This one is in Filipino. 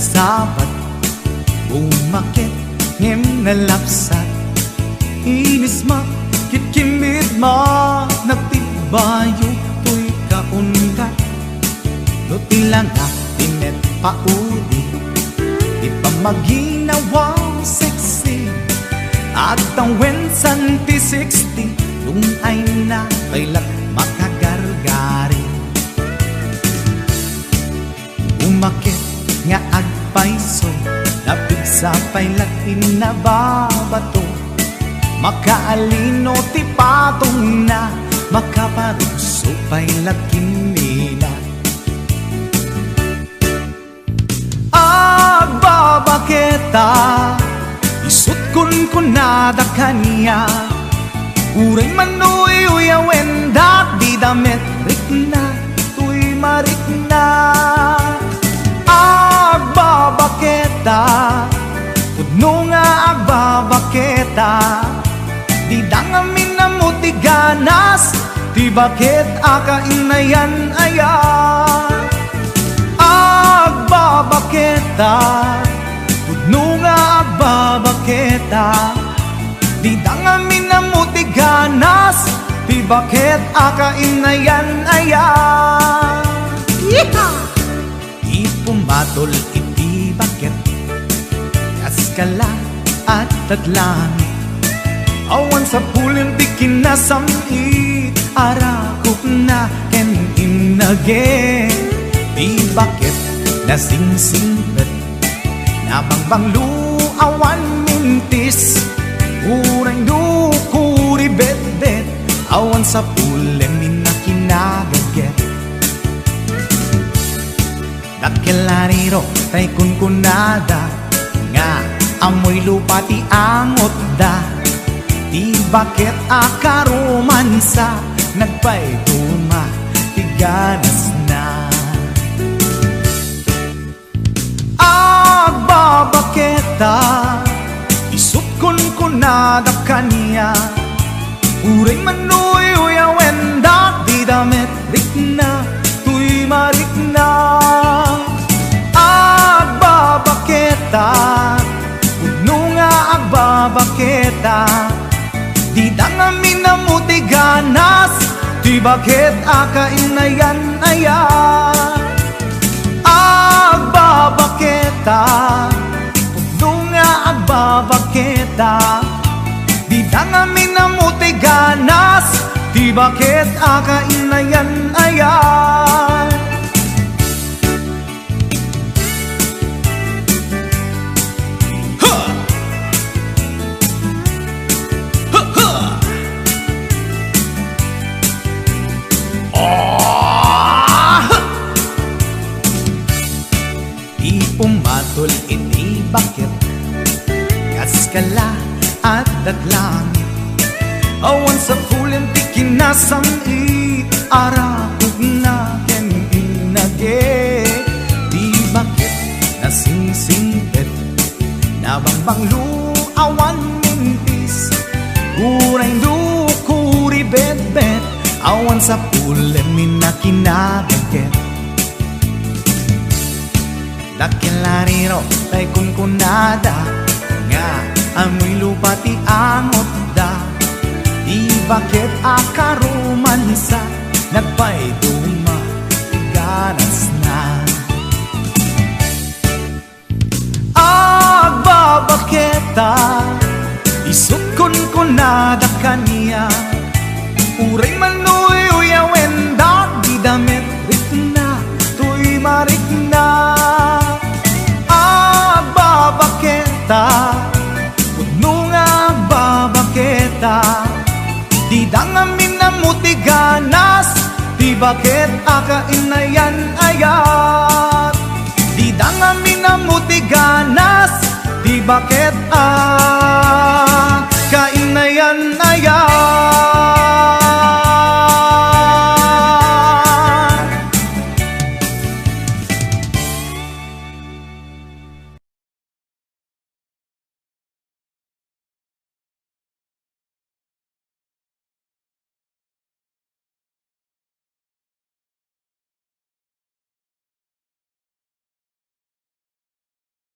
nasapat, umakit ngem nalapsat. Inis ma, kitkimit ma, nagtibayo to'y kaungat. Lutilang tinet pauli, di pa maginawang sexy. At ang wensan ti 60, nung ay na kailat makagargari. Umakit nga agpaiso, napig sa pailat inababato. Makaalino ti patong na, makaparuso pailat kinila. Agbabaketa, isut kun kunada kanya. Uray manoy uyawen dak di damit rikna, tuy marikna. Agbabaketa, pudno nga agbabaketa. Di dangamin na mo ti ganas, ti bakit akainayan aya. Agbabaketa, pudno nga agbabaketa. Di dangamin na mo ti ganas, ti bakit akainayan aya. Ipumatol iti bakit, kaskala at tadlangit. Awan sa pulin di kinasamit, arakop na ken inage. Di bakit nasingsingpet, nabangbanglu awan mintis. Urang dukuri bet-bet, awan sa pulin minakinagaget. Dakilariro tay kunkunada, nga amoy lupa ti angot da. Di bakit akaromansa, nagpaituma, tiganas na. Agbabaketa, isut kun kunada kanya. Uray manoy uyawen dak di damit rikna, tuy marikna. Agbabaketa, pudno nga agbabaketa. Di dangamin na mo ti ganas, di bakit akainayan aya. Agbabaketa, pudno nga agbabaketa. Di dangamin na mo ti ganas, di bakit akainayan aya. Pumatol iti bakit, kaskala at daglangit. Awan sa pulin ti kinasamit, arakog na ken inage. Di bakit nasingsingpet, nabangbanglu awan mintis. Uray dukuri bet-bet, awan sa pulin minakinagaget. Dakilariro tay kunkunada, nga amoy lupa ti angot da. Di bakit akaromansa, nagpaituma, ganas na. Agbabaketa, isut kun kunada kanya. Uray manoy uyawen dak di damit rikna, tuy marikna. Agbabaketa, pudno nga agbabaketa. Di dangamin na mo ti ganas, di bakit akainayan ayat. Di dangamin na mo ti ganas, di bakit akainayan ayat.